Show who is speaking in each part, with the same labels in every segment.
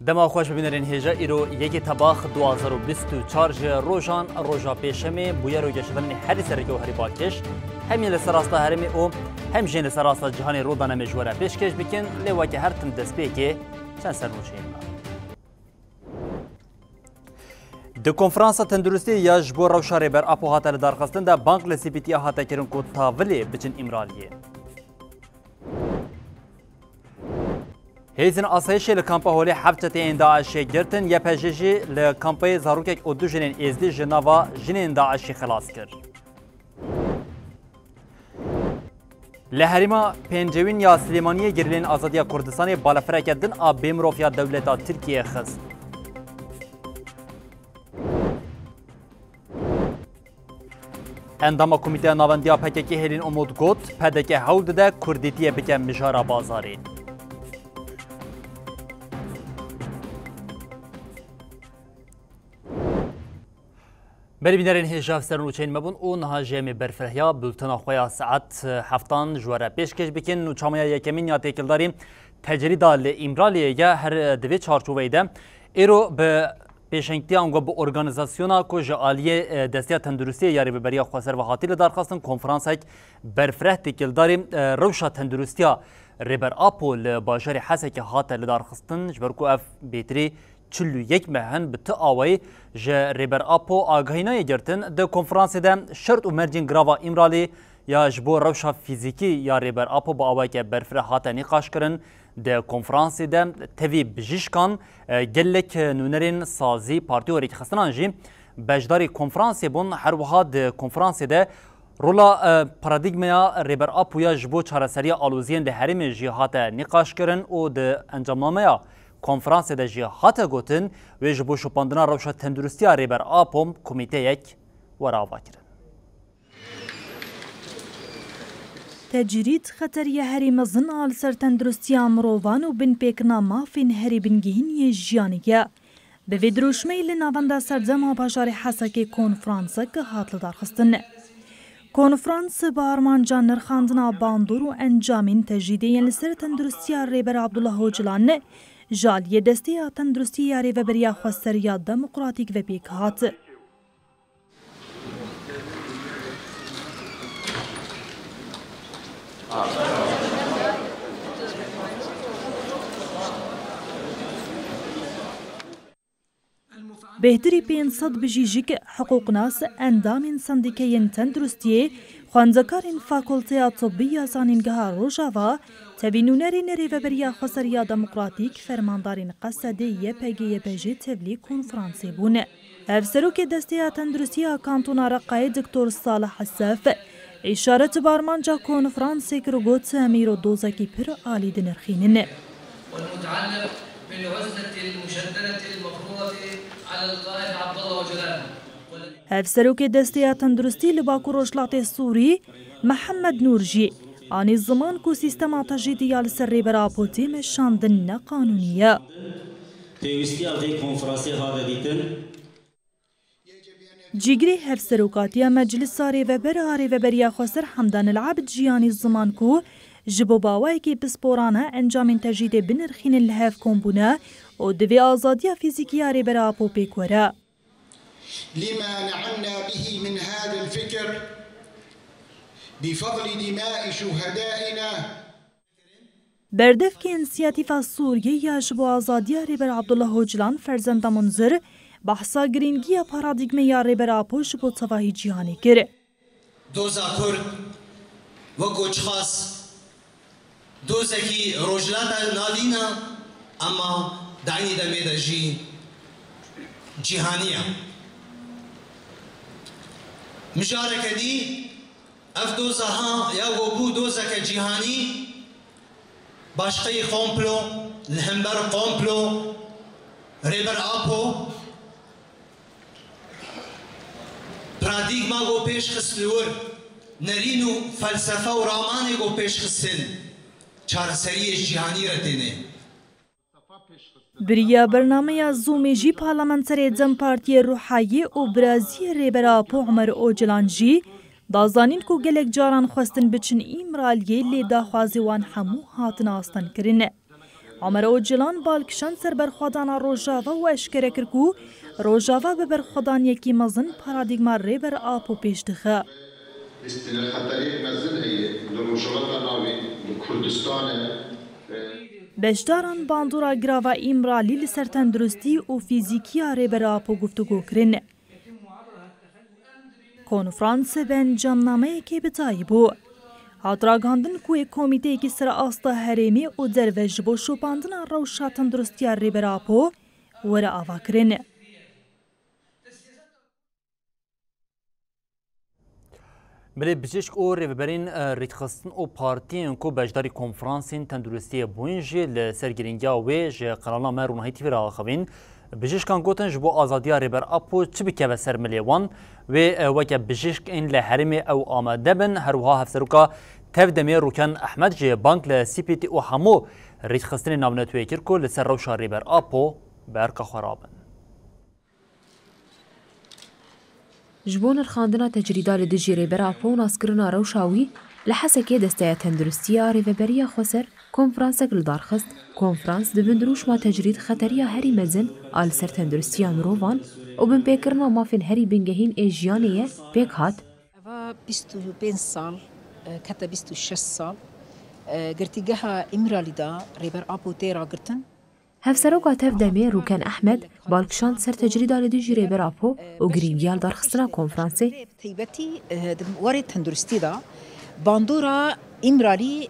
Speaker 1: دما خوش ببینرین هجا ایرو یکی تباخ 2024 روزان روزا پیشمی بویا رو گشتن هر سرگو هری باکش همی لسراستا هرمی او هم جن لسراستا جهانی رو دانه مجوره پیشکش بکن لیوا که هر تن دست بیکی چند سر نوچیم د کنفرانس تندرستی یا جبور روشاره بر اپو هاتل درخواستن ده بانک لسیبیتی هاتا کرن کو تاولی بچن امرالیه هیزن آسایش لکامپا هولی حبتت این داعشی گرتن یا پجیجی لکامپای زاروکک او دو جنین ازدی جناوا جنین داعشی خلاص کرد. لحریما پنجوین یا سلیمانی گرلین آزادی کردستان بالافره کردن آب بیمروفیا دولتا ترکیه خست. اندام کمیته نواندیا پککی هلین امود گوت پدک هول ده کردیتیه بکن مجارا بازاری. بری بینرین هجاف سرن وچین مبون او نها جمی برفرهیا بلتنا خویا ساعت هفتان جواره پیشکش بکن و چامیا یکمین یا تکل داریم تجریده لامرالیه یا هر دوی چارچوبه ده ایرو به پیشنگتی آنگو به ارگانیزاسیونا که جعالیه دستیا تندرستی یاری ببریا خواسر و حاطی لدارخواستن کنفرانس هک برفره تکل داریم روشا تندرستیا ریبر آپو لباجار حسه که حاطی لدارخواستن جبرکو اف بیتری چلو یک مهن به تآوی جه ریبر آپو آگاهینای گرتن ده کنفرانس ده شرط و مرجین گراوا امرالی یا جبو روشا فیزیکی یا ریبر آپو با آوای که برفره حاطی نقاش کرن ده کنفرانس ده تیوی بجیشکان گلک نونرین سازی پارتیوری که خستنان جی بجداری کنفرانس بون هر وها ده کنفرانس ده رولا پارادیگمیا ریبر آپو یا جبو چارسری آلوزین ده هرم جیهات نقاش کرن و ده انجامنامه کنفرانس ده جیهات گوتن و جبو شپاندنا روشا تندرستی ریبر آپوم کمیته یک وراوا کرن.
Speaker 2: تجرید خطری هری مزن آل سر تندرستی امروان و بن پیکنا مافین هری بنگهینی جیانیه. به ویدروشمی لناونده سرزم باجار حسک کنفرانس که هاتل دارخستن. کنفرانس با ارمانجان نرخاندنا باندور و انجامین تجریده لسر تندرستی ریبر عبدالله اوجلان جالیه دستی تندرستی یاری و بریا خواستر یا دموکراتیک و پیک هات. بهتری 500 بجیجیک حقوق ناس اندامین سندیکین تندرستیه خوانزکارین فاکولتیا طبی زانینگاه روژاوا تبینونرین ریوبریا خسریا دموکراتیک فرماندارین قصده یپگی تبلی کنفرانسی بونه. افسروک دستی تندرستی کانتونا رقای دکتر صالح السف اشارت بارمانجا کنفرانسی کرگوت امیر دوزاکی پر آلی دنرخینن.
Speaker 3: والمتعلق بالعزلة المشددة المفروضة على القائد عبدالله اوجلان.
Speaker 2: افسروک دستی تندرستی لباکو روشلات سوری محمد نورجی آنی زمان کو سیستما تجدیدی سر ریبر آپوتی مشاندن نقانونیه.
Speaker 4: پیوستی آقای کنفرانسی هاده دیتن
Speaker 2: جیگری هفسروکاتی مجلس ریوبریا خسر حمدان العبد جیانی زمان کو جبو باوی که بسپورانه انجام تجدید بنرخین الهف کمبونه و دوی آزادی فیزیکی ریبر آپو پیکوره.
Speaker 5: لما نعمنا به من هذا الفكر بفضل دماء شهدائنا.
Speaker 2: بردف که انسیاتیف سوریه یا جبو آزادی ریبر عبدالله اوجلان فرزند منظر بحثا گرینگی پارادیگم یا ریبر آپو جبو تواهی جیهانی کرد.
Speaker 6: دوزا کرد و گوچخاس دوزکی روجلات نادینا اما دعنی دمیده جیهانیه. مشاركة دي اف دوزها يا وبو دوزك جيهاني باشقي قومبلو الهمبر قومبلو ريبر آپو پرادیگما گو پیش خسلور نرینو فلسفه و رامانه گو پیش خسن چارسری جیهانی ردینه.
Speaker 2: بریا برنامه زومیجی پارلمانتری دم پارتی روحایی و برازی ریبر آپو عمر اوجلان جی دازانین کو گلک جاران خواستن بچن ایمرالیه لی داخوازی وان همو هاتن آستان کرنه. عمر اوجلان بالکشان سر برخوادانا روژاوا و اشکره کرکو روژاوا به برخوادان یکی مزن پارادیگما ریبر آپو پیش دخه. بشداران باندورا گراوا ایمرالی لسر تندرستی و فیزیکی ریبر آپو گفتگو کرن. کنفرانس بین جامنامه که بتایی بو. هاتراگاندن کوی کمیته کی سر آستا هرمی و دروژ بو شوپاندن روشا تندرستی ریبر آپو ور آوا کرن.
Speaker 1: بله بجشک او ریبرین ریتخستن او پارتین کو بجداری کنفرانسین تندرستی بوینجی لسرگرینگیا ویج قرانا مرون هیتی را خوین بجشکان گوتن جبو آزادیا ریبر آپو چی بکه و سرملیوان و وکه بجشک این لحرمی او آمده بن هروها هفسروکا تفدمی روکن احمد جی بانک لسی پی تی او همو ریتخستن ناونتوی کرکو لسر روشا ریبر آپو برکا خرابن.
Speaker 7: جبون الخاندنا تجريدا لدجي ريبرا بو ناسكرنا روشاوي لحسكي دستايا تندرستيا ريفبريا خسر كونفرانسك لدارخست كونفرانس دبندروش ما تجريد خطريا هري مزن آل سر تندرستيا مروفان وبن بيكرنا ما فين هري بنجهين ايجيانية بيك هات
Speaker 8: أفا 25 سال كتا 26 سال قرتيجها إمرالي دا ريبر أبو تيرا قرتن
Speaker 7: هفسروكا تفدمي روكان أحمد بالكشان سر تجريدا لدجي ريبر أبو وقرينجيال دارخستنا كونفرانسي
Speaker 8: تيبتي وارد تندرستي دا باندورا إمرالي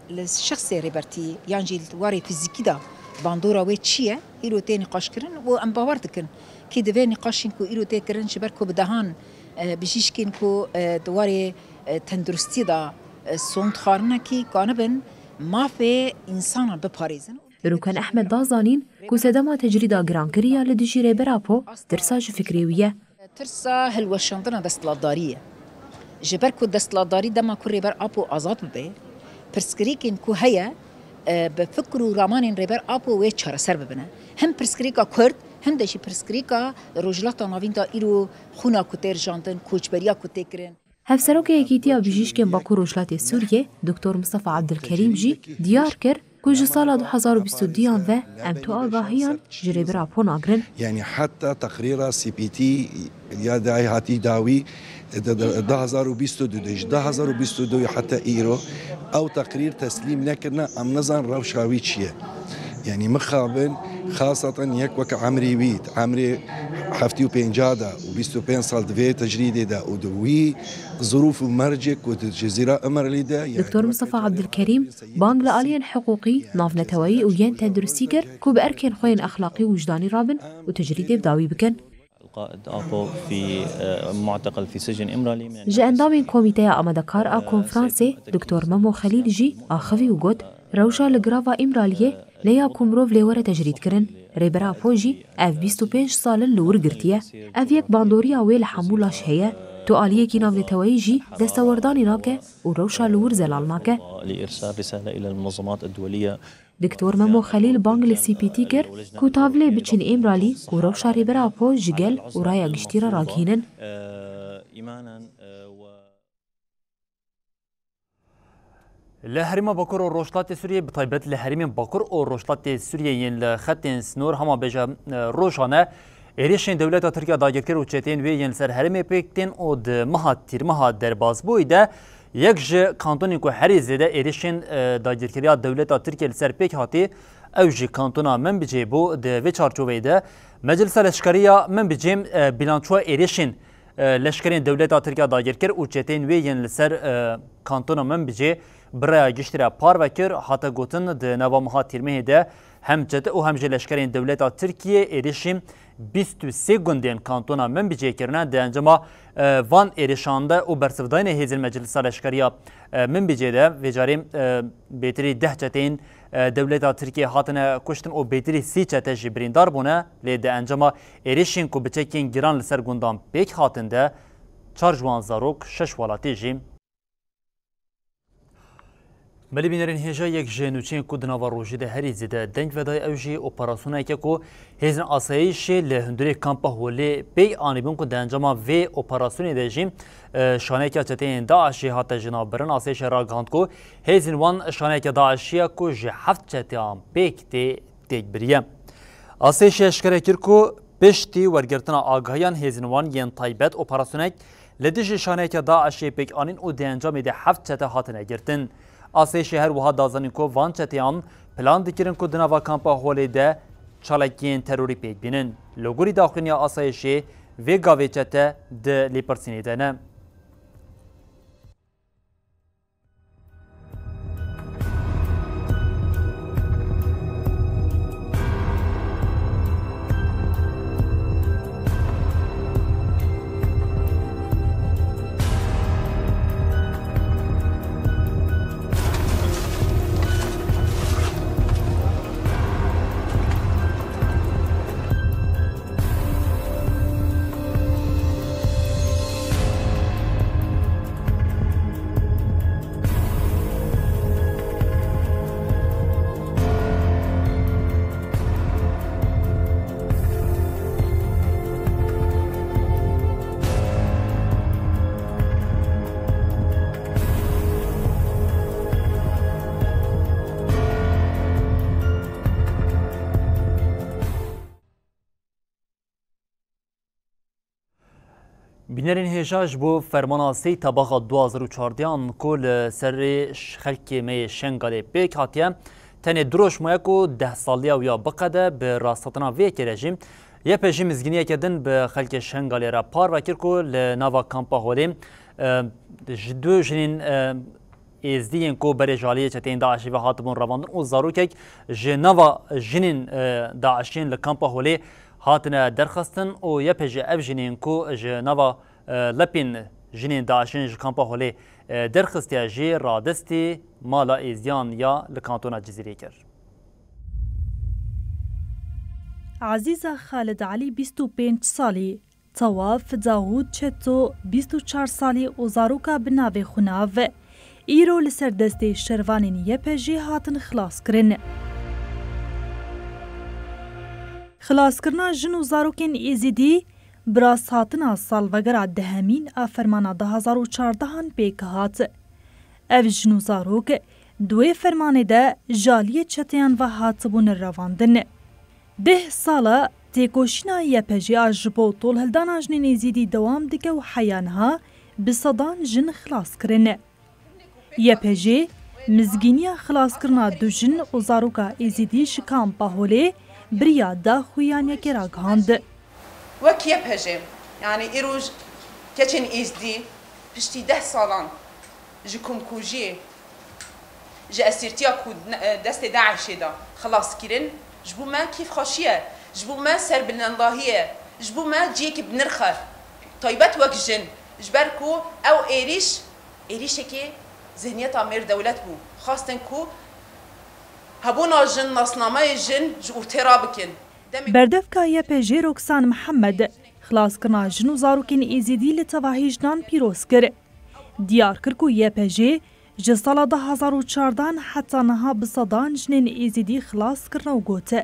Speaker 8: للشخص ريبرتي يانجي وارد فيزيكي دا باندورا ويتشيه إلو تاني قاشكرن وأمباوردكن كي دفي نقاشين كو إلو تاكرن شبركو بدهان بجيشكين كو دواري تندرستي دا سونت خارنا كي كانبن ما في إنسانا بباريزن
Speaker 7: روكان أحمد دازانين كو سدما تجريدا جرانكريا لدجي ريبر أبو ترساج فكريوية
Speaker 8: ترسا هلوشندنا دستلادارية جبركو دستلاداري دما كو ريبر أبو آزاد ببه برسكريكين كو هيا بفكرو رامانين ريبر أبو ويتشارة سر ببنه هم برسكريكا كرد هم دشي برسكريكا روجلاتا ناوين دا إلو خونا كتير جاندن كوچبريا كتيكرن
Speaker 7: هفسروك يكيتيا بجيشكين باكو روجلات سوريا دكتور مصطفى عبد الكريم جي ديار كر كوج سال 2022 و ام تو آگاهیان جریبر آپو ناگرن
Speaker 9: يعني حتى تقرير سي بي تي يا داعي هاتي داوي 2022 حتى ايرو او تقرير تسليم نكرنا ام نظن روشاوي تشيه يعني مخابن خاصة يك وك عمري ويت عمري حفتي وبينجادا و25 سال دفي تجريدي دا ودوي ظروف مرجك والجزيرة أمر دا
Speaker 7: دكتور مصطفى عبد الكريم بانغ لآليان حقوقي ناف نتوائي وين تندرستيكر كو بأركين خوين أخلاقي وجداني رابن وتجريدي بداوي بكن
Speaker 10: القائد أبو في معتقل في سجن إمرالي
Speaker 7: جاء اندامين كوميتيا أمدكار كونفرانسي دكتور ممو خليل جي آخوي وقود روشا لغرافا إمرالية ليا كومروف ليورا تجريد كرن ريبرا بوجي اف 25 سال لور قرتيا اف يك باندوريا ويل حمولاش هي تو آلية كي ناف نتوائيجي دستورداني ناكه وروشا لور زلالناكه
Speaker 10: لإرسال رسالة إلى المنظمات الدولية
Speaker 7: دكتور ممو خليل بانغ لسي بي تي كر كو تافلي بچن إمرالي كو روشا ريبرا بو جيجل ورايا قشتيرا راكينن
Speaker 1: لهرم باكور و روشلات سوريا بطيبت لهرم باكور و روشلات سوريا ين لخط سنور هما بجا روشانه ایریشین دولت ترکیه داگیرکر و چتین و ین سر هرم پیکتین و د مهاتیر مها درباز بویده یک ج کانتونی کو هری زده ایریشین داگیرکریا دولت ترکیه سر پیک هاتی او ج کانتونا من بجی بو د و چارچوبیده مجلس لشکریا من بجیم بیلانچو ایریشین لشکرین دولت ترکیه داگیرکر و چتین و ین سر کانتونا من بجی برای گشتره پار وکر حتی گوتن د نوا مهاتیر مهده هم جد و هم لشکرین دولت ترکیه ایریشین 23 گوندین کانتونا من بجی کرنه ده انجام وان ایریشانده و برسفداین هیزل مجلس لشکریا من بجی ده و جاریم بیتری 10 چتین دولت ترکیه هاتنه کشتن و بیتری 30 چته جبریندار بونه لی ده انجام ایریشین کو بچکین گیران لسر گوندان پیک هاتنده 4 جوان زاروک 6 والاتی جیم ملی بینرین هجا یک جنوچین کود نواروجی ده هری زده دنگ ودای اوجی اپراسیون که کو هزن آسایش لهندری کامپا هولی بی آنیبون کو دنجاما و اپراسیون دهجیم شانه که چتین داعشی هات جنابرن آسایش راگاند کو هزن وان شانه که داعشی کو جهفت چتیام بیک تی دیگ بریم آسایش اشکره کر کو پشتی ورگرتنا آگاهیان هزن وان ین تایبت اپراسیون لدیش شانه که داعشی بیک آنین او دنجامی ده هفت چت هاتن گرتن آسایش هر وها دازنین کو وان چتیان پلان دکرن کو دنوا کامپا هولی ده چالکین تروری پیک بینن لوگوری داخلی آسایش و گاوی چته ده لیپرسینی دنه بینرین هجاج بو فرماناسی طبقه 2014 کل سر خلک می شنگالی بیک هاتیه تنه دروش مویکو 10 سالیه و یا بقده به راستاتنا ویک رژیم یه پیشی مزگینیه کدن به خلک شنگالی را پار وکر کو لناوا کامپا هولیم دو جنین ازدین کو بر جالیه چتین داعشی و هاتبون رواندن او زاروکک جنوا جنین داعشین لکامپا هولی هاتنا درخستن او یه پیش اف جنین کو جنوا لپین جنین داعشین کامپا هولی درخستی جی رادستی مالا ایزیان یا لکانتونا جزیره کر.
Speaker 2: عزیزا خالد علی 25 سالی طواف داوود چتو 24 سالی و زاروکا بناوی خوناو ایرو لسر دستی شروانین یه پیجی هاتن خلاص کرن. خلاص کرنا جن و زاروکین ایزیدی براس هاتنا سال وگر دهمین افرمانا 2014 پیک هات. اف جن و زاروک دوی فرمانه ده جالی چتیان و هاتبون رواندن. 10 ساله تیکوشینا یه پیجی آجبو طول هلدانا جنین ایزیدی دوام دکه و حیانها بصدان جن خلاص کرن. یه پیجی مزگینیا خلاص کرنا دو جن و زاروکا ایزیدی شکام پاهولی بریا دا خویان یکی را گهاند.
Speaker 11: وک یه پیجی یعنی ایروج کچین ایزدی پشتی 10 سالان جکم کوجی جا اسیرتیا کود دست داعشی دا خلاص کرن جبو ما كيف خاشيه جبو ما سر بالنلاهيه جبو ما جيك بنرخه طيبات وك جن جبركو او ايريش كي ذهنيتها مير دولت بو خاصة كو هبونا جن نصنامه جن جو ترابكن
Speaker 2: بردفكا يا بيجي روكسان محمد خلاص كنا جنو زاروكين ايزيدي لتواهيجنان بيروس كر ديار كركو يا بيجي جسالا 2014 حتى نها بصدان جنين ايزيدي خلاص كرنا وقوت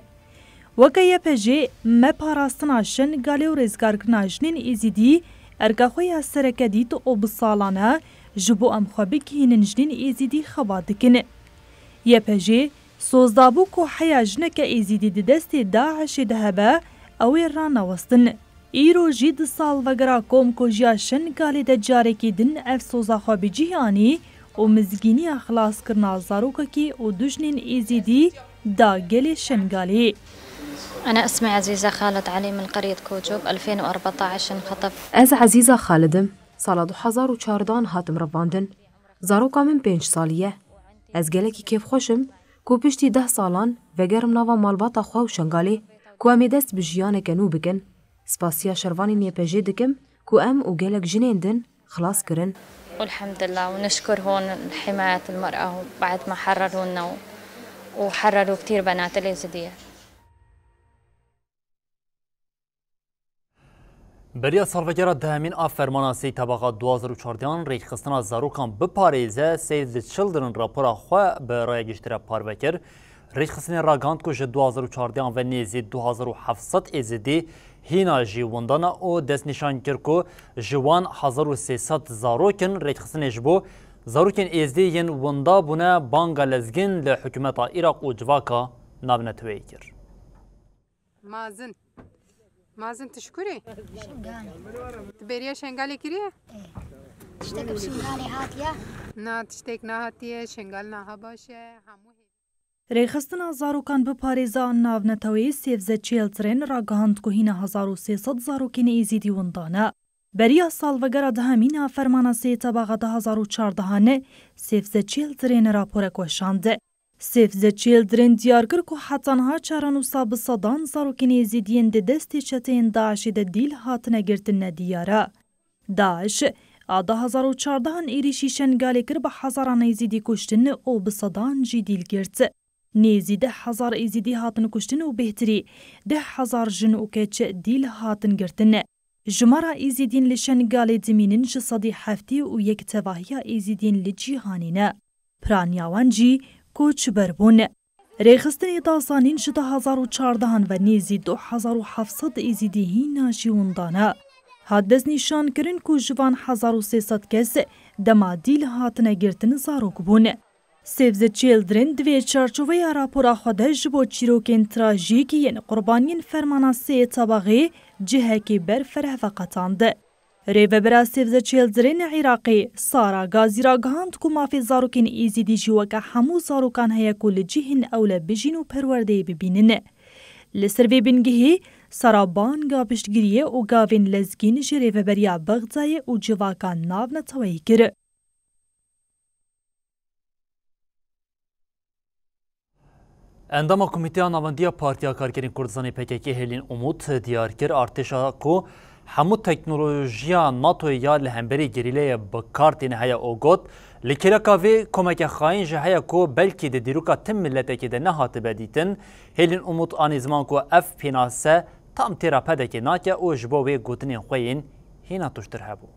Speaker 2: وكا يا بيجي ما باراستنا شن قالي ورزقار كرنا جنين ايزيدي ارقا خويا سركا ديت او بصالانا جبو ام خوابك هين جنين ايزيدي خبادكن يا بيجي سوزدابو كو حيا جنك ايزيدي دستي داعش دهبا او رانا وستن ايرو جيد سال وگرا كوم كو جيا شن قالي دجاركي دن اف سوزا خوابي جيهاني ومزگینی خلاص کرنا زاروکا کی و دجنین ایزیدی دا گلی شنگالی.
Speaker 12: أنا اسمي عزيزة خالد علي من قرية كوجوب 2014 انخطف.
Speaker 7: از عزيزة خالدم سال 2014 هاتم رواندن زاروکا من 5 سالیه. از گلکی کیف خوشم کو پشتی 10 سالان وگرم نوا مالباتا خوا و شنگالی کو امی دست بجیانه کنو بکن. سپاسیا شروانی نیپجی دکم کو ام و گلک جنین دن خلاص کرن.
Speaker 12: والحمد لله ونشكر هون حماية المرأة بعد ما حررونا وحرروا كتير بنات اليزيدية.
Speaker 1: بریا سالوگرا دهمین آفرمانا سی طبقات 2014 ریخ خستنا زاروکان بپاریزه سیو دی چلدرن راپورا خواه به رای گشتره پاروکر ریخ خستنی راگاند که 2014 و نیزی 2700 ایزیدی هینا جیواندانا او دست نشان کرد که جوان 1300 زاروکن ریخ خستنی جبو زاروکن ایزدی ین وندا بونه بانگا لزگین لحکومت عراق و جواکا نابنه توی کرد.
Speaker 13: مازن تشكري تبريا شنغالي كريه
Speaker 14: تشتك بشنغالي هاتيه
Speaker 13: نا تشتك نا هاتيه شنغالنا هباشه همو
Speaker 2: ریخستنا زاروکان بپاریزا ناونتوی سیفزه چیلترین را گهاند که هینا 1300 زاروکین ایزیدی وندانه. بریا سالوگرا دهمین فرمانا سی طبقه 2014 نه سیفزه چیلترین راپور کوشانده. سیفزه چیلدرن دیار کرد که حتنها چرانوسا بصدان زاروکین ایزیدین ده دستی چتین داعشی ده دیل هاتنه گرتن ندیاره. داعش آده 2014 ایریشی شنگالی کرد به هزاران ایزیدی کشتن او بصدان جی دیل گرد. نیزی 10,000 ایزیدی هاتن کشتن و بهتری 10,000 جن و کچ دیل هاتن گرتن. جمارا ایزیدین لشنگالی دمینن جصدی هفتی و یک تواهی ایزیدین لجیهانینه. پرانیاوان جی کوچ بربون. ریخستنی دازانین 2014 و نیزی 2700 ایزیدی هینا جیوندانه. حدث نشان کرن که جوان 1300 کس دما دیل هاتنه گرتن زاروک بون. سیو د چیلدرن دوی چارچوبه راپورا خوده جبو چیروکین تراژیک ین قربانین فرمانا سی طبقه جهکی بر فره و قطانده. ریوه برا سیو د چیلدرن عراقی سارا گازی را گهاند که مافی زاروکین ایزیدی جوکا همو زاروکان هیا کل جهن اولا بجین و پرورده ببینن. لسروی بنگهی سارا بانگا پشتگیریه و گاوین لزگین جریوه بریا بغضای و جواکان ناو نتوایی کرد.
Speaker 1: اندام کمیته نواندی پارتیا کارگرین کردستان PKK هلین امود دیار کرد ارتشا کو همو تکنولوژیا ناتو یا لهمبری گریله بکارتین هیا اوگوت لکیلا کاوی کمک خاین جهیا کو بلکی د دیروکا تم ملت کی د نهات بدیتن هلین امود آن زمان کو اف پیناسه tam terapedeki nake o jbo ve gotinin xoyin hina tuştur hebu.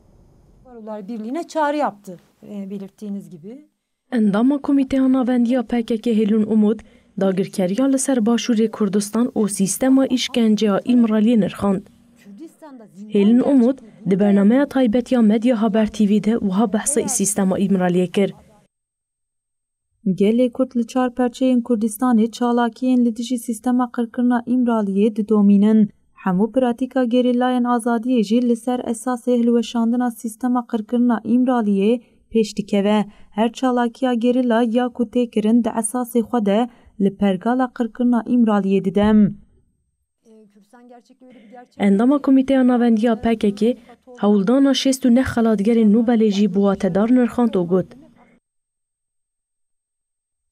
Speaker 15: Barolar Birliği'ne çağrı yaptı belirttiğiniz gibi.
Speaker 7: Endama Komiteya Navendiya PKK Helin Umut dagirkeriya li ser Başûrê Kurdistan û sîstema îşkenceya İmraliyê nirxand. Helin Umut di bernameya taybetiya Medya Haber TV'de wiha behsa sîstema İmraliyê kir.
Speaker 16: Gelê Kurd li çar perçeyên Kurdistanê çalakiyên li dijî sîstema qirkirina İmraliyê didomînin. Hemû pratika gerîlayên azadiyê jî li ser esasê hilweşandina sîstema qirkirina İmraliyê pêş dikeve. Her çalakiya gerîla ya ku tê kirin di esasê xwe de li pergala qirkirina İmraliyê didem.
Speaker 7: Endama Komiteya Navendiya PKK hewldana 69 xelatgerên Nobelê jî buwatedar nirxand û got.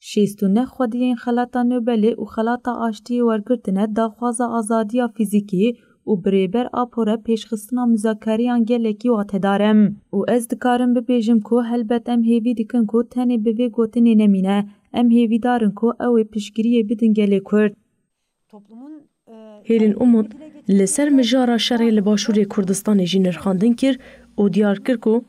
Speaker 16: 69 xwediyên xelata Nobelê û xelata aştiyê wergirtine daxwaza azadiya fîzîkî û birêber apora pêşxistina muzakeriyan gelekî watedar em. û ez dikarim bibêjim ku helbet em hêvî dikin ku tenê bi vê gotinê nemîne. Em hêvîdarin ku ew ê piştgiriyê bidin gelê Kurd.
Speaker 7: Helin Umut li ser mijara şerê li Başûrê Kurdistanê jî nirxandin kir û diyar kir ku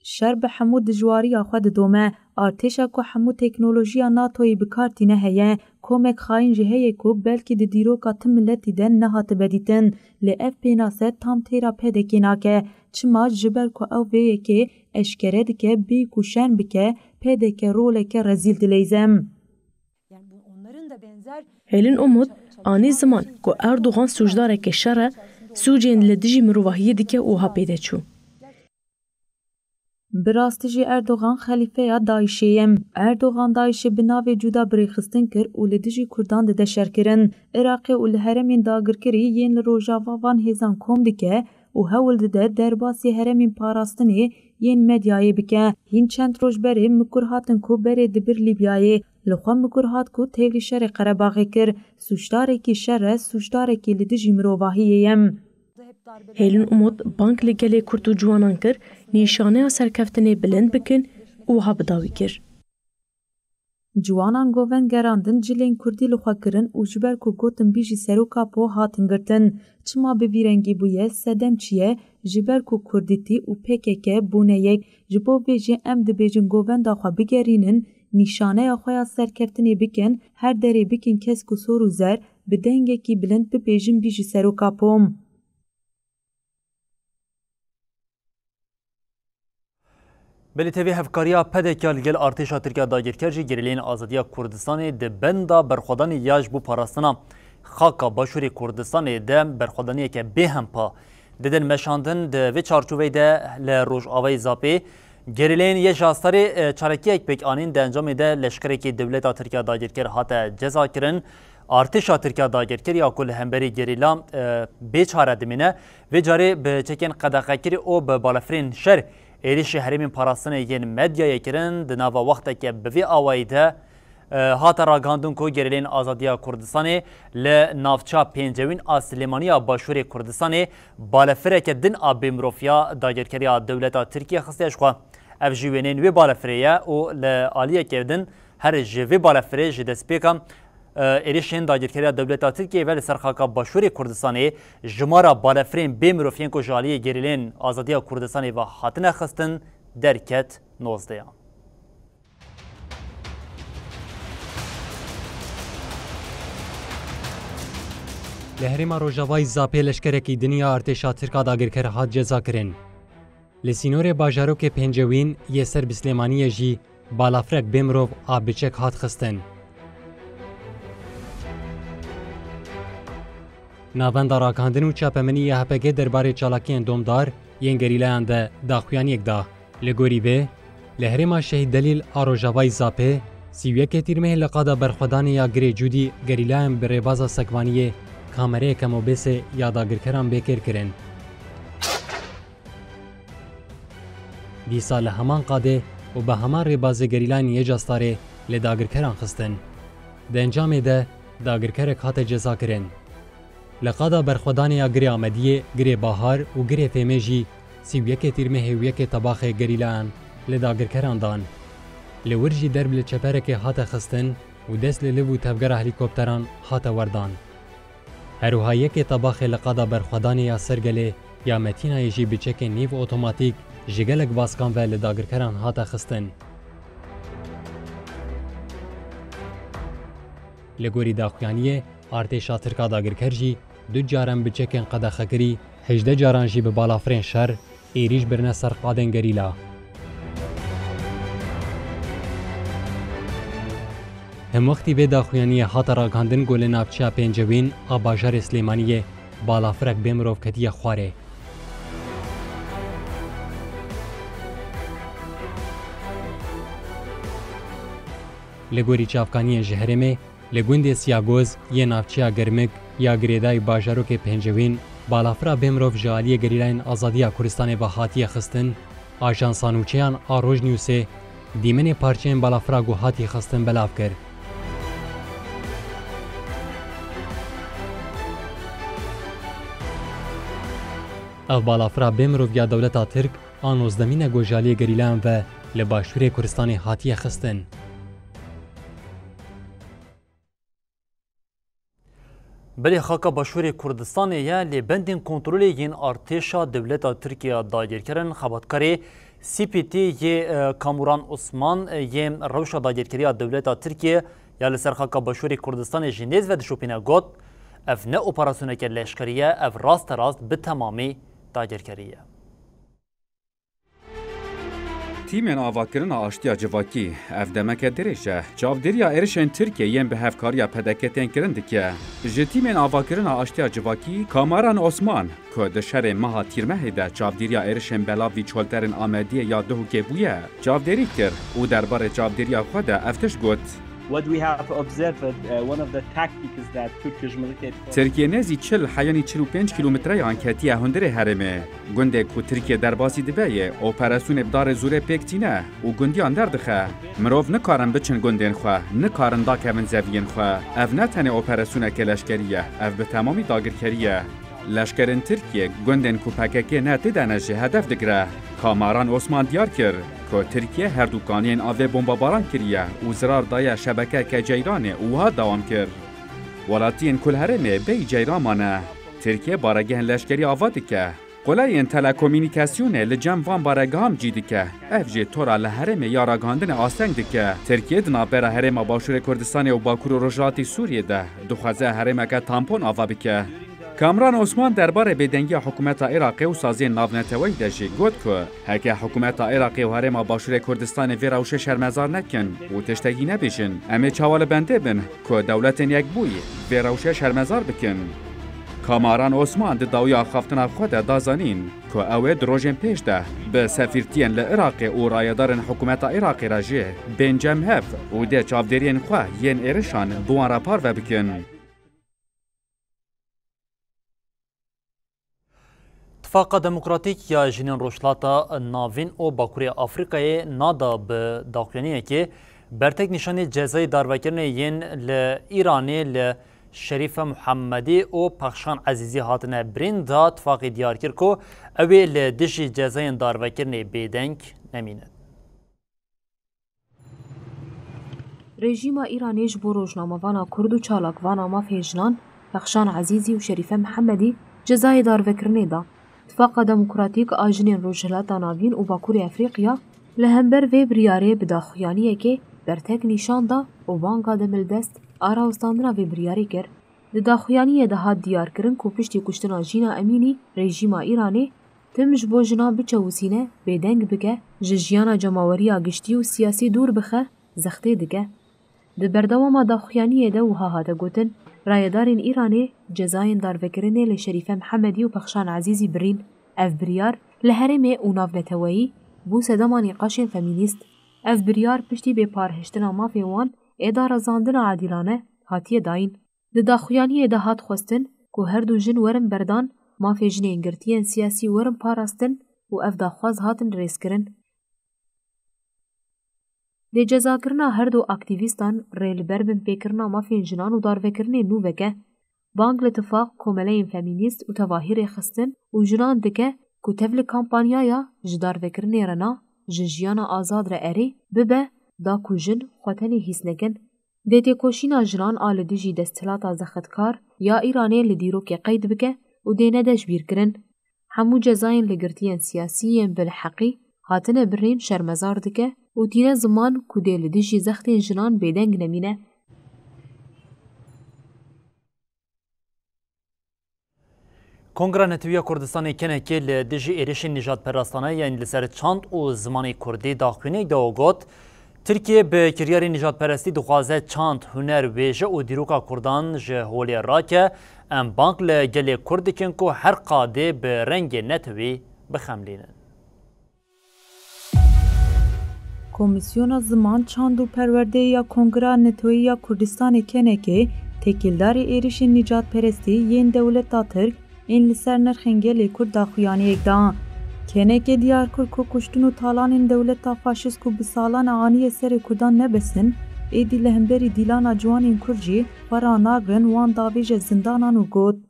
Speaker 16: şer bi hemû dijwariya xwe didome. Artêşa ku hemû teknolojiya NATOyê bikartîne heye, komek xayîn jî heye ku belkî di dîroka tim milletî de nehatibe dîtin. Lê ev pênase tam têra pêdekê nake. Çima ji ber ku ew vê yekê eşkere dike bê ku şerm bike, pêdeke roleke rezîl dileyzem.
Speaker 7: Helin Umut anî ziman ku Erdogan sûcdarekê şer e, sûcên li dijî mirovahiyê dike û ha pêde çû.
Speaker 16: Bi rastî jî Erdogan xelîfeya Daişê ye. Erdogan Daişê bi navê cuda birêxistin kir û li dijî Kurdan dide şerkirin. Iraqê û li heremên dagirkirî yên li rojava van hêzan kom dike û hewl dide derbasî heremên parastinê yên medyayê bike. Hîn çend roj berê mikur hatin ku berê dibir Lîbyayê. Li xwe mikur hat ku tevlî şerê Qerebaxê kir. Sûcdarekî şer e, sûcdarekî li dijî mirovahiyê ye.
Speaker 7: Helin Umut bank li gelê Kurd û ciwanan kir nîşaneya serkeftinê bilind bikin û ha bidawî kir.
Speaker 16: جوانان گوون گراندن جلین کردی لخوا کرن و جبر کو گوتن بیجی سروکا پو هاتن گرتن چما ببیرنگی بویه سدم چیه جبر کو کردیتی و پککه بونه یک جبو بیجی ام ده بیجن گوون داخوا بگرینن نیشانه خویا سرکفتنی بکن هر دری بکن کس کو سور و زر بدنگه کی بلند ببیجن بیجی سروکا پوم.
Speaker 1: بلی تیوی هفکاریا پدکیا لگل ارتشا ترکیه داگیرکر جی گریلین آزادیا کردستان ده بندا برخودانی یاج بو پاراستنا خاکا باشوری کردستان ده برخودانی که به هم پا دیدن مشاندن ده وی چارچوبه ده لروج آوی زاپی گریلین یه جاستاری چارکی یک پیک آنین ده انجام ده لشکره که دولت ترکیه داگیرکر حتی جزا کرن ارتشا ترکیه داگیرکر یا کل همبری گریلا بیچاره دمینه و جاری به چکن قدقکری او به بالافرین شر ایریش هرمین پاراستن یین مدیا کرن دنوا وقت که بوی آوایده هات راگاندون کو گریلین آزادیا کردستانی ل نافچا پنجوین آسلیمانیا باشور کردستانی بالفره که دن آب مروفیا داگیرکریا دولتا ترکیه خستیش خوا اف جوینین وی بالفریه و ل آلیه که دن هر جوی بالفره جدسپیکم ایریشین داگیرکریا دولتا ترکیه ولی سرخاکا باشور کردستانی جمارا بالفرین بیمروفین کو جالی گریلین آزادیا کردستانی و حاتنه خستن درکت 19.
Speaker 17: لهرما روجاوای زاپی لشکرکی دنیا ارتشا ترکا داگیرکر هات جزا کرن. لسینور باجارو که پنجوین یه سر بسلیمانی جی بالافرک بیمروف آبچک هات خستن. ناوند راکاندن و چاپمنی هپگه درباره چالاکین دومدار ین گریلان ده داخویانی اکدا لگوری به لهرما شهید دلیل آروجاوای زاپه سیویه که تیرمه لقادا برخودان یا گری جودی گریلان بره بازا سکوانیه کامره کمو بسه یا داگرکران بکر کرن. دیسا لهمان قاده و به همان ریباز گریلان یه جاستاره لداگرکران خستن. ده انجام ده داگرکرک هات جزا کرن. لقادا برخودانی گری آمدیه، گری باهار و گری فیمجی سیویه که تیرمه هیویه که طباخ گریلان لداگرکران دان. لورجی درب لچپرک هات خستن و دست للو تفگر هلیکوپتران هات وردان. هروهایه که طباخ لقادا برخودانی یا سرگله یا متینای جی بچک نیو اتوماتیک جگلک باسکان و لداگرکران هات خستن. لگوری داخویانیه ارتشا ترکا داگرکر جی دو جارن بچکن قدخکری 18 جاران جی به بالافرین شر ایریش برنه سرقادن گریلا. هم وقتی به داخویانیه هات راگاندن گل نابچه پنجوین آباجار سلیمانیه بالافرک بیمروف کتیه خواره. لگوری چافکانی جهرمه لگوند سیاگوز یه نافچه گرمک یا گریدای باجارو که پنجوین بالافرا بیمروف جالی گریلاین آزادیا کردستان و هاتی خستن آژان سانوچیان آروج نیوسه دیمن پارچین بالافرا گو هاتی خستن بلاف کرد. اف بالافرا بیمروف یا دولتا ترک آنوز دمین گو جالی گریلان و لباشور کردستان هاتی خستن.
Speaker 1: بلی خاکا باشور کردستان یا لبندین کنترلی ین ارتشا دولتا ترکیه داگیرکرن خباتکاری CPT یه کاموران عثمان یه روشا داگیرکریا دولتا ترکیه یا لسر خاکا باشور کردستان جنیز و دشوپینه گوت اف نه اپراسونه که لشکریه اف راست به تمامی داگیرکریه.
Speaker 18: تیمن آواتکرین آشتیا جواکی اف دمک درشه چاودریا ارشن ترکیه یم به هفکاریا پدکتین کرند که ج تیمن آواتکرین آشتیا جواکی کامران عثمان که د شهر مها تیرمه ده چاودریا ارشن بلاوی چولترن آمدیه یا دهو که بویه چاودری کرد او درباره چاودریا خود افتش گوت
Speaker 19: What we have observed, one of the tactics that Turkish military
Speaker 18: ترکیه نزی 45 کیلومتری آنکتیه هندره هرمه گنده کو ترکیه در باسی دبیه اپراسیون ابدار زوره پکتینه و گندیان دردخه مروف نکارن بچن گندین خو نکارن دا کمن زوین خو اف نه تنه اپراسیون کلشکریه اف به تمامی داگرکریه لشکرین ترکیه گندن کو پککی نتیدنه جه هدف دگره. کاماران عثمان دیار کر که ترکیه هر دوکانین آوه بمباران کریه و زرار دایه شبکه که جیرانه اوها دوام کر. ولاتین کل هرمه بی جیرامانه. ترکیه بارگه لشکری آواده که قلای تلکومونیکاسیونه لجم وان بارگام جیدی که افجی تورا لحرم یاراگاندن آسنگ دکه ترکیه دنا برا حرم باشور کردستان و باکور و رجاتی سوریه ده دخوازه حرم که تامپون آوا بکه. کامران عثمان درباره بدنگی حکومت عراق و سازی ناونتوی دجی گفت که هکه حکومت عراق و حرم باشور کردستان ویراوش شرمزار نکن و تشتگی نبیشن امی چاوال بنده بن که دولت یک بوی ویراوش شرمزار بکن. کاماران عثمان د داویا خفتنا خود دازانین که اوه دروژن پیش ده به سفیرتین لعراق و رایدارن حکومت عراق راجه بنجم هف و ده چافدرین خواه ین ایرشان بوان را پار و بکن.
Speaker 1: اتفاق دموکراتیک یا جنین روشلاتا ناوین و باکوری آفریقای نادا به داخلینیه که برتک نشانی جزای داروکرن ین لإیرانی شریف محمدی و پخشان عزیزی هاتنه برین دا اتفاقی دیار کرد که اوی لدجی جزاین داروکرن بیدنگ نمینه.
Speaker 7: رژیم ایرانی جبو روزنامه‌وانا کرد و چالاکوانا مافیجنان پخشان عزیزی و شریف محمدی جزای داروکرنی دا اتفاق دموکراتیک آجنین روجهلاتا ناوین و باکوری افریقیا لهمبر و بریاره بداخویانیه که برتک نشان دا و بانگا دملدست آراوستاندنا و بریاری کر. داخویانیه ده هات دیار کرن که پشتی کشتنا جینا امینی رژیم ایرانی تمش بو جنا بچوسینه بیدنگ بکه ججیانا جماوری آگشتی و سیاسی دور بخه زخته دکه. ده بردوام داخویانیه ده و ها هاته گوتن رایدارین ایرانی جزاین داروکرنه لشریف محمدی و پخشان عزیزی برین اف بریار لحرمه و نافنتوایی بو سدمان قاشن فمینیست اف بریار پشتی به پارهشتنا مافی وان اداره زاندنا عادلانه هاتیه داین. ده داخویانیه ده هات خوستن که هر دو جن ورم بردان مافی جنین گرتین سیاسی ورم پاراستن و اف داخواز هاتن ریس کرن. ده جزا کرنا هر دو اکتیویستان ریل بربن پیکرنا مافی جنان و داروکرنه نو وکه بانگ لتفاق کوملین فمینیست و تواهیر خستن و جنان دکه که تفل کامپانیایا جداروکرنه رنا جنجیانا آزاد را اری ببه دا کو جن خوتنی هیس نکن. دیتی کوشینا جنان آل دیجی دستلاتا زختکار یا ایرانی لدیرو که قید بکه و دینه دشبیر کرن. همو جزاین لگرتین سیاسیین بالحقی هاتنه برین شرمزار دکه و تینه زمان کو دی لدیجی زختین جنان بیدنگ نمینه.
Speaker 1: کنگره نتویا کردستان کنه که لدیجی ایرش نجات پرستانه یعنی لسر چاند و زمانی کردی داخلینه داوگوت ترکیه به کریاری نجات پرستی دخوازه چاند هنر ویژه و دیروکا کردان جه هولی راکه ام بانک لگل کردکن که هر قاده به رنگ نتوی بخملینن.
Speaker 16: کمیسیون زمان چاند و پرورده یا کنگره نتوی یا کردستان کنه که تکیلدار ایرش نجات پرستی ین دولت تا ترک این لسر نرخنگل کرد داخویانی اکدان. کنه که دیار کرد که کشتن و تالان دولت تا فاشیست که بسالان آنی سر کردان نبسن ایدی لهمبری دیلان جوان کرجی فراناگرن وان داویج زندانان و گود.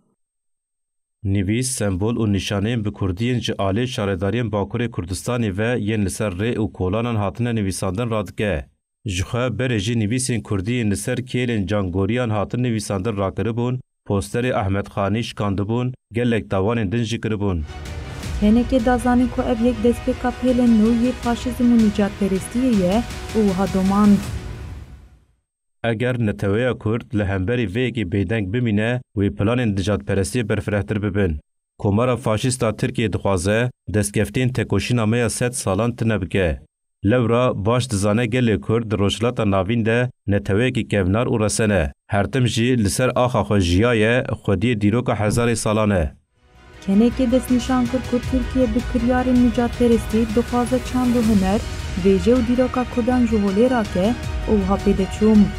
Speaker 20: نویس سمبول و نشانه به کردین جعالی شاردارین باکور کردستانی و ین لسر ری و کولانان هاتنه نویساندن رادگه. جخواه برجی نویسین کردین لسر کیلین جانگوریان هاتن نویساندن را کربون، پوستر احمد خانی شکانده بون، گلک داوان دنجی کربون.
Speaker 16: کنه که دازانی که اب یک دست به کپیل نوی فاشیزم و نجات پرستیه او ها دوماند.
Speaker 20: اگر نتویا کرد لهمبری ویگی بیدنگ بمینه و پلان نجات پرستی برفرهتر ببین. کمارا فاشیستا ترکیه دخوازه دستگفتین تکوشینا میا 100 سالان تنبگه. لورا باش دزانه گلی کرد روشلاتا ناوین ده نتویا کی کونار و رسنه. هرتم جی لسر آخا خوشیای خودی دیروکا 1000 سالانه.
Speaker 16: کنه که دست نشان کرد که ترکیه به کریار نجات پرستی دخوازه چاند و هنر ویژه و دیروکا کردان جهولی را که اوها پیده چوم.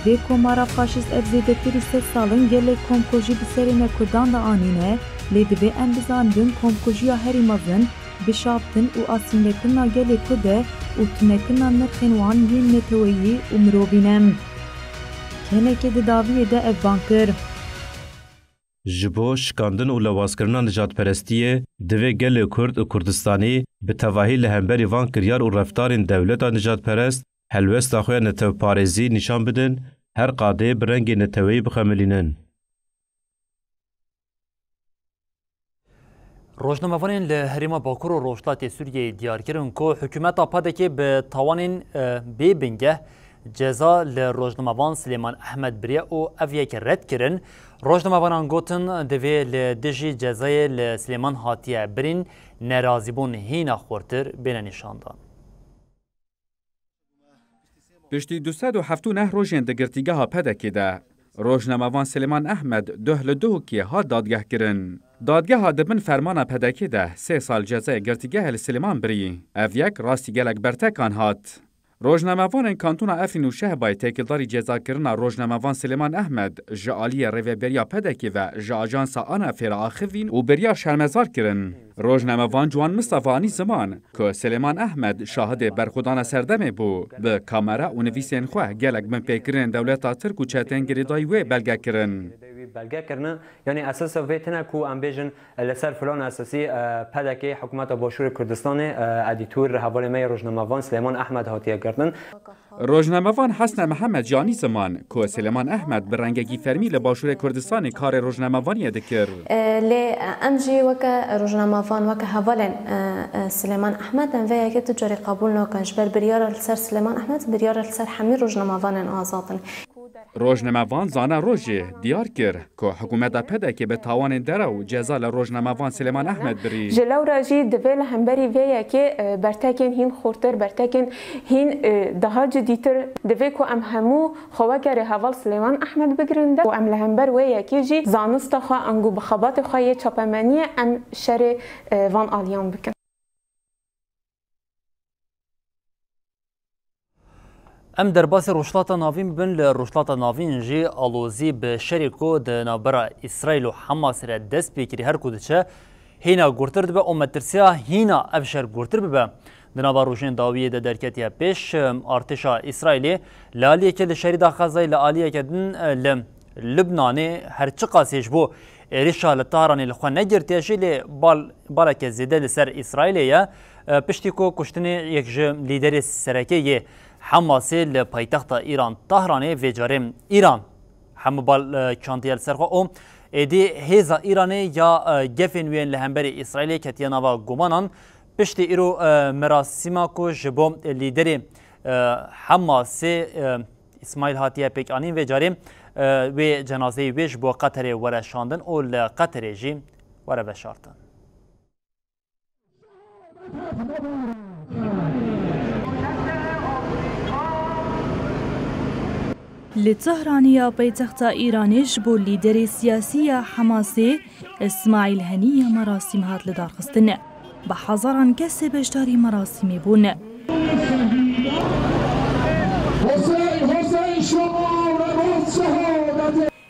Speaker 16: به کمارا فاشیست افزیده تری 3 سالن گله کمکوژی بسرین کردان دا آنینه لیده به اندازاندن کمکوژی هری مزن بشابتن و آسیملکن گله کده و تنکن نرخنوان ین نتویی و مروبینم. کنه که داویه ده افبانکر.
Speaker 20: جبو شکاندن و لوازکرنا نجات پرستیه دوی گل کرد و کردستانی به تواهی لهمبری وان کریار و رفتار دولت نجات پرست هلوست آخوی نتو پارزی نشان بدن هر قاده برنگ نتوی بخملینن.
Speaker 1: روزنامه‌وانین له هریما باکور و روشلات سوریه دیار کردن که حکومت پادکی به توانین ببینگه جزا له روزنامه‌وان سلیمان احمد بریا و اویه که رد کردن. روزنامه‌وانان گوتن دوی له دژی جزای له سلیمان هاتیه برین نرازیبون هینا خورتر بین نشاندان.
Speaker 18: پشتی 279 روزین دگرتیگاه پدکی ده. روزنامه‌وان سلیمان احمد ده لدو که ها دادگاه کرن. دادگاه ها دبن فرمان پدکی ده 3 سال جزای گرتیگاه سلیمان بری. اویک راستی گلک برتکان هات. روزنامه‌وان کانتونا افرین و شهبای تکیلداری جزا کرنا روزنامه‌وان سلیمان احمد جعالی ریوبریا پدکی و جاجانس آنا فیر آخوین و بریا شرمزار کرن. روزنامه‌وان جوان مصطفی زمان که سلیمان احمد شاهد برخودان سردمه بو به کامرا و نویسین خواه گلک من پیکرین دولتا ترک و چتن گریدای وی بلگه کرن.
Speaker 21: بلگه کرنا یعنی اساس ویتنا کو امبیژن لسر فلان اساسی پدکی حکومت باشور کردستان ادیتور حواله می روزنامه‌وان سلیمان احمد هاتیه کردن.
Speaker 18: روزنامه‌وان حسن محمد جانی زمان که سلیمان احمد برنگگی فرمی لباشور کردستان کار روزنامه‌وانی دکر.
Speaker 22: لی امجی وک روزنامه‌وان وک حواله سلیمان احمد انویا که تجاری قبول نکنش بر بریار سر سلیمان احمد بریار سر حمی روزنامه‌وان آزادن.
Speaker 18: روزنامه‌وان زانا روژه دیار کرد که حکومت پدکی به تاوان دره و جزا روزنامه‌وان سلیمان احمد بری.
Speaker 23: جلو راجی دویل همبری ویا که برتکن هین خورتر برتکن هین ده جدیتر دوی که ام همو خواگر حوال سلیمان احمد بگرنده و ام لهمبر ویا که جی زانست خوا انگو بخابات خواه چاپمانی ام شر وان آلیان بکن.
Speaker 1: ام در باس روشلاتا ناوین بن لروشلاتا ناوین جی آلوزی به شریکو د نابرا اسرائیل و حماس را دست بکری هر کودچه هینا گورتر دبه او مترسیا هینا افشر گورتر ببه دنابا روشن داویه د درکتیا پیش ارتشا اسرائیلی لالیه که لشری دا خزای لالیه که دن لبنانی هر چه قاسیش بو ریشا لطارانی لخوا نگرتیشی لی بالا که زیده لسر اسرائیلیه پشتی کو کشتنی یک جم لیدر سرکیه حماسی لپایتخت ایران طهرانه و جارم ایران هم بال چانتیل سرخو او ایدی هیزا ایرانی یا گفن وین لهمبر اسرائیلی کتیانا و گمانان پشت ایرو مراسیما کو جبو لیدر حماسی اسماعیل هاتیه پیکانی و جارم و جنازه ویش بو قطر ورشاندن او لقطر جی ورشارتن.
Speaker 2: لتهرانيا بيتخت إيرانيش بو ليدر سياسية حماسي إسماعيل هنية مراسم هات لدار خستن بحضران كسي بشتاري مراسمي بون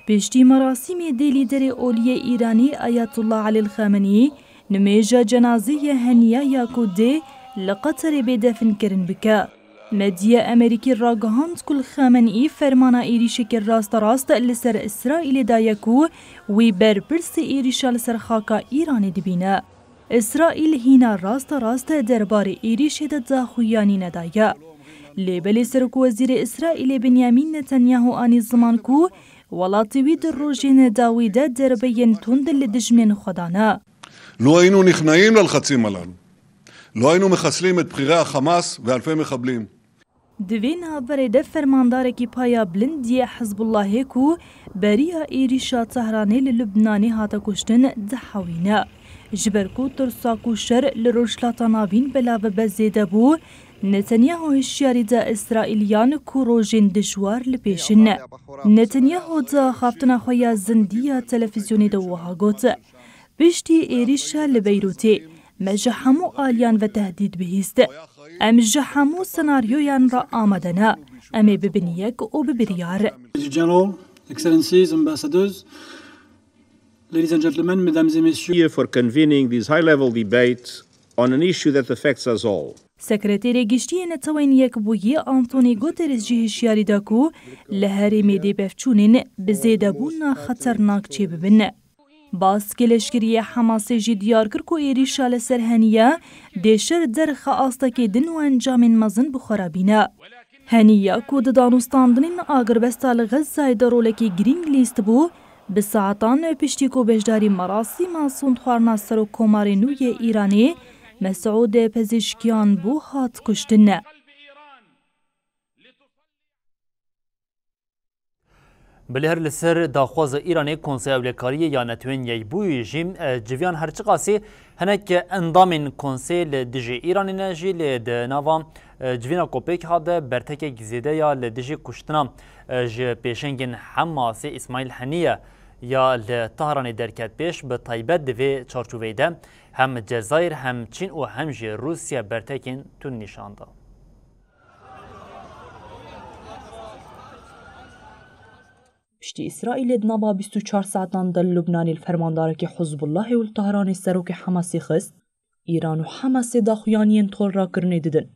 Speaker 2: بشتي مراسم دي ليدر أولية إيراني آيات الله علي الخامنئي نميجا جنازية هنية ياكو دي لقطر بدفن كرن بكا مديا أمريكي راقهاند كل خامنئي فرمانا إيريشك راست لسر إسرائيل دايكو وبربرس إيريشا لسر خاكا إيران دبينا إسرائيل هنا راست دربار إيريش دا خوياني ندايا لبلي سرك وزير إسرائيل بنيامين نتنياهو آني الزمانكو ولاتوي دروجين داويدا دربين تند لدجمن خدانا
Speaker 24: لو היינו נכנעים ללחצים הללו לא היינו מחסלים את בכירי החמאס ואלפי מחבלים.
Speaker 2: دوینا برده فرماندارکی پایا بلندی حزب الله کو بریا ایریشا تهرانی للبنانی هاتا کشتن دحوینا جبرکو ترساکو شر لروشلاتا ناوین بلاو بزیده بو نتنیاهو هشیاری دا اسرائیلیان کو روژین دشوار لپیشن نتنیاهو دا خافتنا خویا زندیا تلفزیونی دوها گوت بشتی ایریشا لبیروتی مجحمو آلیان و تهدید بهیست ام جحمو سناریویان را آمدنا امی ببنیک و ببریار
Speaker 25: General, Excellencies, Ambassadors, ladies and gentlemen, mesdames et messieurs,
Speaker 26: for convening these high-level debates on an issue that affects us all.
Speaker 2: سکرتیر گشتی نتوین یک بویی آنتونی گوترز جی هشیاری داکو لهری میدی بفچونین بزیده بونا خطرناک چی ببینه. باسکê leşkeriyê Hemasê jî diyar kir ku êrîşa li ser heniye dêşir derxa astekê din û encamên mezin bixwarabîne. Heniya ku di danûstandinên agirbesta li Xezayê de rolekê girîng lîst bû, bi saetan piştî ku beşdarî merasîma sûndxwarina Serokkomarê nû yê Îranê Mesûdê Pezîşkiyan bû hat kuştin.
Speaker 1: بلهر لسر داخواز ایرانی کنسای اولکاری یا نتوین یی بوی جیم جویان هرچی قاسی هنک اندامین کنسای لدیجی ایرانی نجی لد نوام جوینا کوپیک هاده برتک گزیده یا لدیجی کشتنا ج پیشنگین حماسی اسماعیل حنیه یا لطهرانی درکت پیش به تایبت دوی چارچوبیده هم جزایر هم چین و هم جی روسیه برتکین تون نشانده.
Speaker 16: پشتی اسرائیل دنابا 24 ساعتان دل لبنانی الفرمانداره که حزب الله و الطهرانی سروک حماسی خست ایران و حماسی داخویانین طول را کرنه دیدن.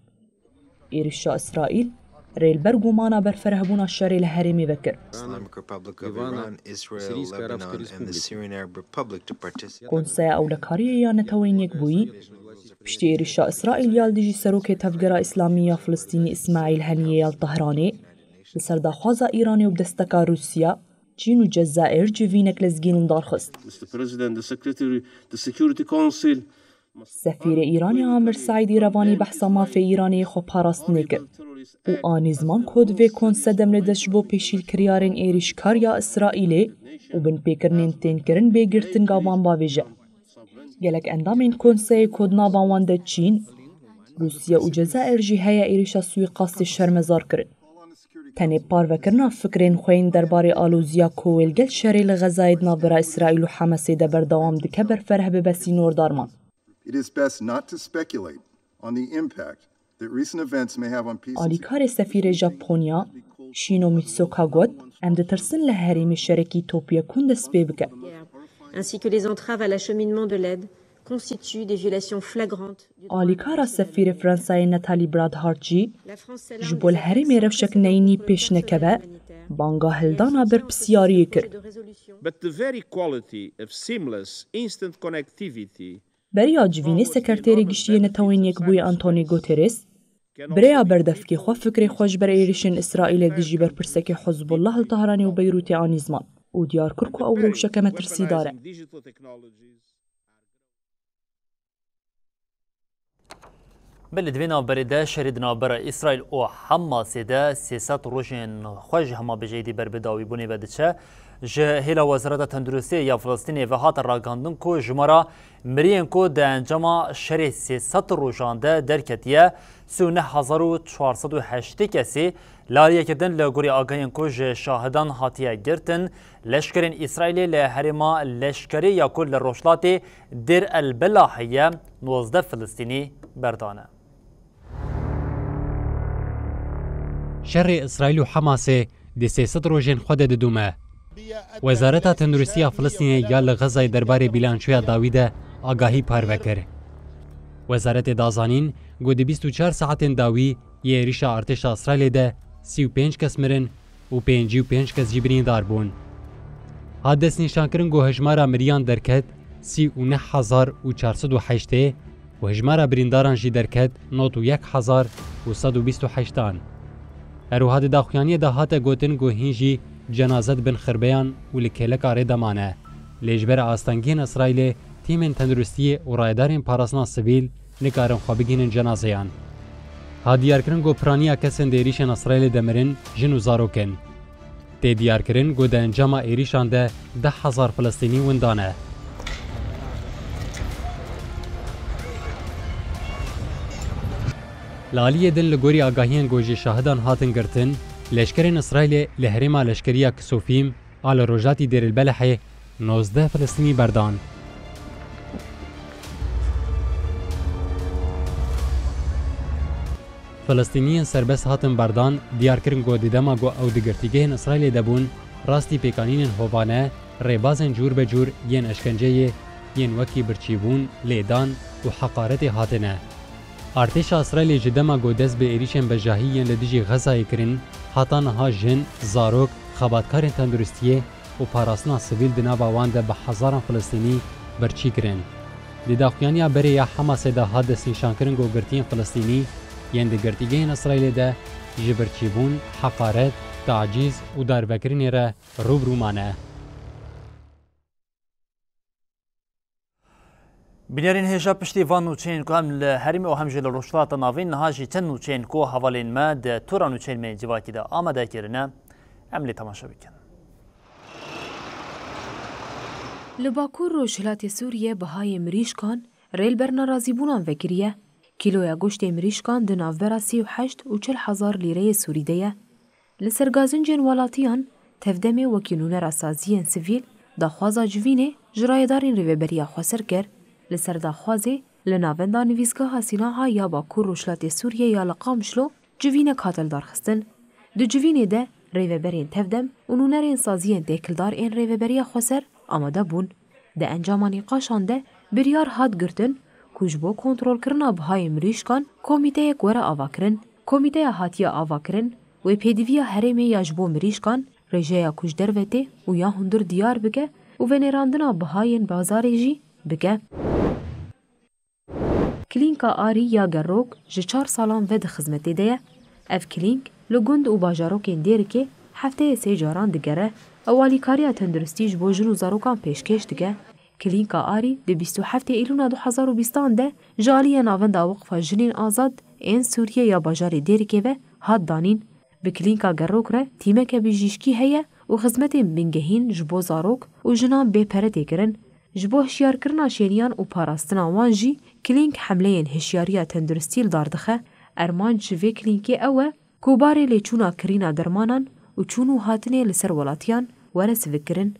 Speaker 16: ایرشا اسرائیل ریل برگومانا برفرهبونا شری لحریمی وکر. کنسای اولکاری یا نتوین یک بویی پشتی ایرشا اسرائیل یال دیجی سروک تفگرا اسلامی فلسطینی اسماعیل حنیه یال طهرانی لسر داخوازا ایرانی و بدستکا روسیا چین و جزائر جوینک لزگین دارخست. سفیر ایرانی عامر سعیدی روانی بحثا مافی ایرانی خو پاراست نکر و آنیزمان کود و کنسه دم لدش بو پیشیل کریارین ایریشکار یا اسرائیلی و بن پیکرنین تین کرن بگرتن گاوان باویجه. گلک اندامین کنسه کود ناوان ده چین روسیا و جزائر جی هیا ایریشا سوی قاست شرمزار کرن. تنه پاروکرنا فکرین خوین درباره آلوزیا کویلگل شری لغزاید نابرا اسرائیل و حماسی ده بردوام دکه برفره ببسی نور دارمان. آلیکار سفیر ژاپنیا شینو میتسوکا گوت ام ده ترسن لحریم شرکی توپیا کند سپی بکه.
Speaker 3: ainsi que les entraves à l'acheminement de l'aide constituent des violations flagrantes.
Speaker 16: آلیکارا سفیر فرانسای نتالی برادهارجی جبول هرمی روشک نینی پیش نکبه بانگا هلدانا بر پسیاری کرد. بریا جوینی سکرتری گشتی نتوین یک بوی آنتونی گوترس بریا بردفکی خو فکر خوش بر ایریشن اسرائیل دیجی بر پرسک حزب الله الطهرانی و بیروت آنیزمان و دیار کرکو او روشک مترسی داره.
Speaker 1: بلدوینا برده شریدنا برای اسرائیل و حماس ده سیاست روشن خوش هما بجیدی بر بداوی بونی بدچه جه هیلا وزارت تندرستی یا فلسطینی و هات راگاندن کو جمرا مرین کو ده انجام شری سیاست روشان ده درکتیه 3408 کسی لاریه کردن لگوری آگاهین کو جه شاهدان هاتیه گرتن لشکرین اسرائیلی لحرما لشکری یا کل روشلاتی در البلاحیه 19 فلسطینی بردانه.
Speaker 17: شر اسرائیل و حماس د سیاست روژن خود ددومه. وزارت تندرستی فلسطین یا لغزای درباره بیلانچویا داویده آگاهی پارو کر. وزارت دازانین گود 24 ساعت داوی یه ریشا ارتش اسرائیل ده 35 کس مرن و 55 کس جبرین دار بون. حادث نشان کرن گو هجمارا مریان درکت 39408 و هجمارا برینداران جی درکت 91128 اروهاد داخویانی ده هات گوتن گو هینجی جنازت بن خربیان و لکیلک آره دمانه. لیجبر آستانگین اسرائیل تیم تندرستی و رایدارین پاراسنا سویل نکارن خوابگین جنازیان. ها دیارکرن گو پرانیا کسن دیریشن اسرائیل دمرن جنو زاروکن. تی دیارکرن گو ده انجام ایریشان ده 10,000 فلسطینی وندانه. لالیه دن لگوری آگاهیان گوژی شاهدان هاتن گرتن لشکرین اسرائیل لحرما لشکریا کسوفیم آل روجاتی دیر البلحه 19 فلسطینی بردان. فلسطینیان سربس هاتن بردان دیار کرن گو دیدما گو او دگرتیگهن اسرائیل دبون راستی پیکانین هوانه ریبازن جور به جور ین اشکنجه ین وکی برچیبون لیدان و حقارت هاتنه. ارتش اسرائیل جدما گو دست به ایریشن بجاهی ین لدیجی غزای کرن هاتان ها جن زاروک خباتکار تندرستیه و پاراستنا سیویل di nava wan de bi hezaran Filistînî birçî kirin. Di daxuyaniya berê ya Hamasê de hat destnîşankirin gogirtiyên Filistînî yên di girtîgehên İsraîlê de ji birçîbûn, heqaret, tacîz û dervekirinê re rûbirû mane.
Speaker 1: Binêrên hêja piştî van nûçeyên ku hem li herîmê û hem jî li rojhilata navîn niha jî çend nûçeyên ku hevalên me di tora nûçeyên me civakî de amade kirine em lê temaşa bikin.
Speaker 7: Li Bakur Rojhilatê Sûriye bihayê mirîşkan rêlberna razîbûnan vekiriye. Kîloya goştê mirîşkan di navbera 38 û 40,000 lîreyê Sûrî de ye. Li ser gazincên welatiyan tevdemê wekî nûnera saziyên sivîl daxwaza civînê ji rayedarên rêveberiya Xweser kir. Li ser daxwazê li navenda nivîsgeha Sînaha ya Bakur Rojhilatê Sûriye ya li Qamişlo civînek hatin darxistin. Di civînê de rêveberên tevdem û nûnerên saziyên têkildar ên rêveberiya Xweser amade bûn. Di encama nîqaşan de biryar hat girtin ku ji bo kontrolkirina bihayê mirîşkan komîteyek were avakirin. Komîteya hatiye avakirin wê pêdiviya herêmê ya ji bo mirîşkan rêjeya ku ji derve tê û ya hundir diyar bike û venêrandina bihayên bazarê jî bike. Klînka Arî ya Gerrok ji 4 salan ve di xizmetê de ye. Ev klînk li gund û bajarokên Dêrikê hefteyê 3 caran digere. Ewalîkariya tenduristî ji bo jin û zarokan pêşkêş dike. Klînka Arî di 27 Îlûna 2020 de ji aliyê navenda Weqfa Jinên Azad ên Sûriye ya bajarê Dêrikê ve hat danîn. Bi klînka Gerrok re tîmeke bijîşkî heye û xizmetên bingehîn ji bo zarok û jinan bêpere têkirin. Ji bo hişyarkirina şêniyan û parastina wan jî klînk hemleyên hişyariya tenduristî li dar dixe. Ermanc ji vê klînkê ew e ku barê lêçûna kirîna dermanan û çûn û hatinê li ser welatiyan were sivikirin.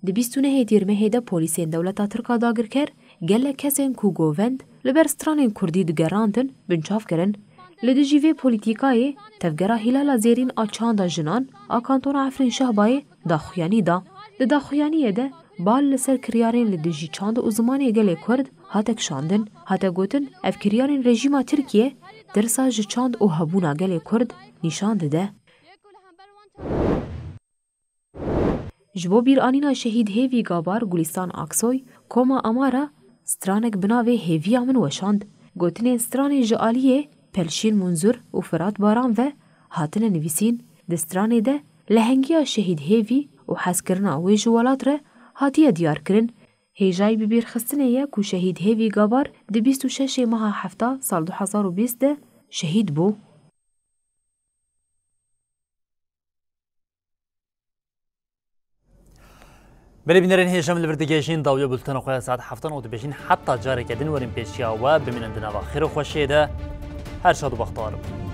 Speaker 7: Di 29 Tîrmehê de polîsên dewleta Tirka dagirker gelek kesên ku govend li ber stranên Kurdî digerandin binçav kirin. Li dijî vê polîtîkayê tevgera Hilala Zêrîn a çanda jinan a kantona Efrîn Şehbayê daxuyanî da. Li daxuyaniyê de bal li ser kiryarên li dijî çand û zimanê gelê Kurd hate kişandin. Hate gotin ev kiryarên rejîma Tirkiye tirsa ji çand û hebûna gelê Kurd nîşan dide. Ji bo bîranîna şehîd Hêvî Gabar Gulistan Aksoy koma Amara stranek bi navê Hêviya min weşand. Gotinên stranê ji aliyê Pelşîn Munzur û Firat Baran ve hatine nivîsîn. Di stranê de lehengiya şehîd Hêvî û hezkirina wê ji welat re hatiye diyarkirin. Hêjayî bi bîrxistinê ye ku şehîd Hêvî Gabar di 26 meha hefta sal 2020 de şehîd bû.
Speaker 1: Belebînerên hêjam li vir digihîjin dawiya bultena xwe ya saet 7 û dibêjin heta careke din werin pêşiya we bimînin di nava xêr û xweşiyê de her şad û bextewar bûn.